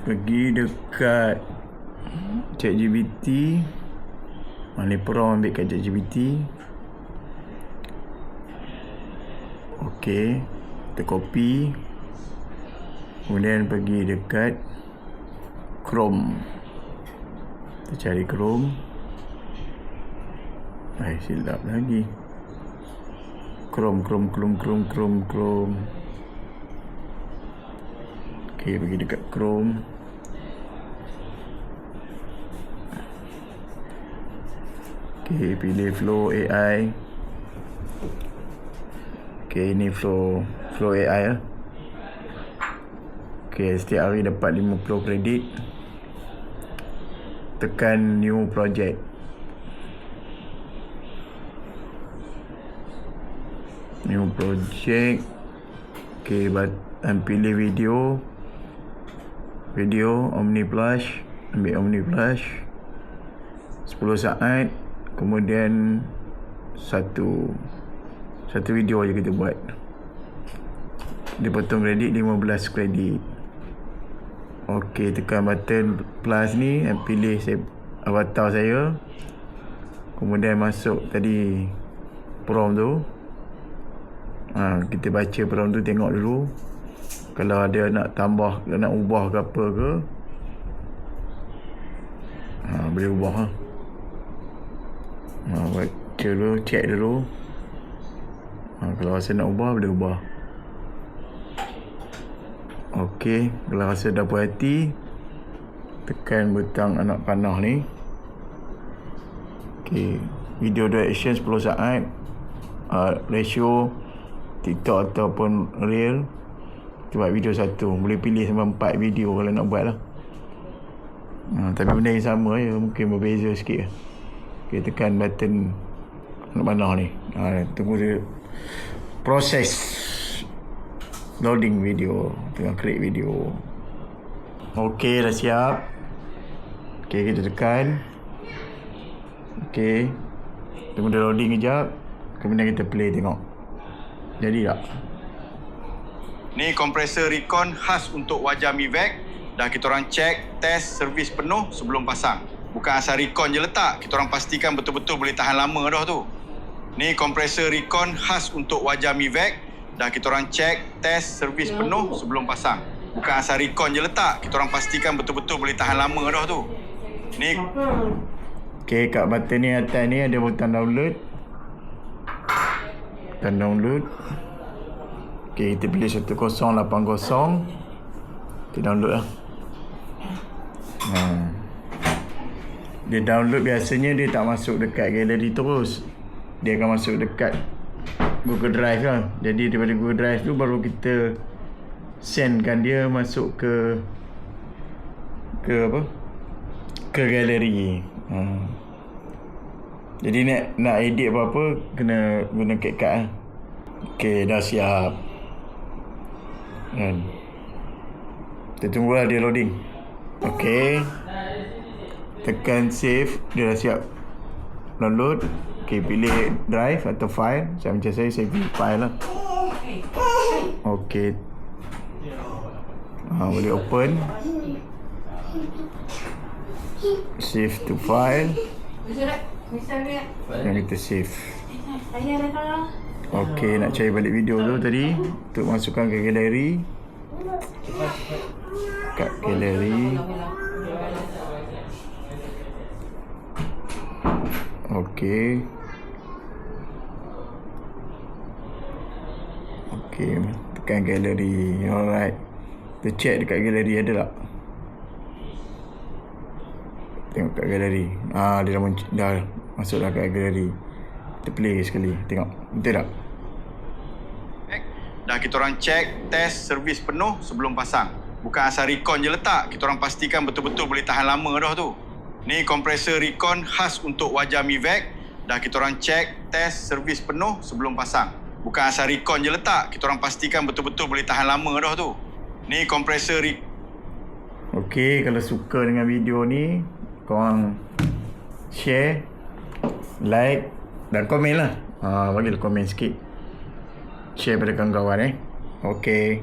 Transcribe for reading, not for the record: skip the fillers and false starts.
Pergi dekat ChatGPT. Mana prompt ambil kat ChatGPT. Okey, kita copy. Kemudian pergi dekat Chrome. Kita cari Chrome. Silap lagi. Chrome. Okey, pergi dekat Chrome. Okey, pilih Flow AI. Okey, ini Flow AI lah. Okey, setiap hari dapat 50 kredit. Tekan New Project. New Project. Okey, pilih video OmniFlash. Ambil OmniFlash 10 saat. Kemudian satu video je kita buat. Dia potong kredit 15 kredit. Okey, tekan button plus ni, pilih avatar saya. Kemudian masuk tadi prompt tu. Kita baca prompt tu, tengok dulu. Kalau ada nak tambah, nak ubah ke apa ke, boleh ubah lah. Baca dulu, check dulu. Kalau rasa nak ubah, boleh ubah. Okey, kalau rasa dah puas hati, tekan butang anak panah ni. Okey, video duration 10 saat. Ratio TikTok ataupun Reel. Kita buat video satu. Boleh pilih sampai 4 video kalau nak buat lah. Tapi benda yang sama je, mungkin berbeza sikit. Okey, tekan button anak panah ni. Tunggu dia proses loading video, tengah create video. Okey, dah siap. Okey, kita tekan. Okey, tunggu dia loading kejap. Kemudian kita play tengok jadi tak. Ni kompresor Recon khas untuk wajah Mivec. Dah kita orang check, test, servis penuh sebelum pasang. Bukan asal Recon je letak, kita orang pastikan betul-betul boleh tahan lama dah tu. Ni kompresor Recon khas untuk wajah Mivec. Dah kita orang check, test, servis penuh sebelum pasang. Bukan asal Recon je letak, kita orang pastikan betul-betul boleh tahan lama dah tu. Ni. Okey, kat button ni atas ni ada butang download. Butang download. Okey, kita pilih 1080. Kita download lah. Dia download biasanya dia tak masuk dekat galeri terus. Dia akan masuk dekat Google Drive lah. Jadi daripada Google Drive tu baru kita sendkan dia masuk ke apa? Ke galeri. Jadi nak edit apa-apa kena guna CapCut lah. Okey, dah siap. Kan. Kita tunggulah dia loading. Okey. Tekan save, dia dah siap download. Okey, pilih drive atau file. Macam saya save file lah. Okey. Boleh open. Save to file. Dan kita save. Okey, nak cari balik video tu tadi untuk masukkan ke galeri. Kat galeri. Okey. Tekan galeri. Alright. Kita check dekat galeri ada tak? Tengok kat galeri. Dia dah masuk dah kat galeri. Kita play sekali. Tengok. Betul tak? Dah kita orang check, test, servis penuh sebelum pasang. Bukan asal Recon je letak, kita orang pastikan betul-betul boleh tahan lama dah tu. Ni kompresor Recon khas untuk wajah Mivec. Dah kita orang check, test, servis penuh sebelum pasang. Bukan asal Recon je letak, kita orang pastikan betul-betul boleh tahan lama dah tu. Ni kompresor Okey, kalau suka dengan video ni, korang share, like dan komen lah. Bagilah komen sikit. Share pada kawan-kawan Okey.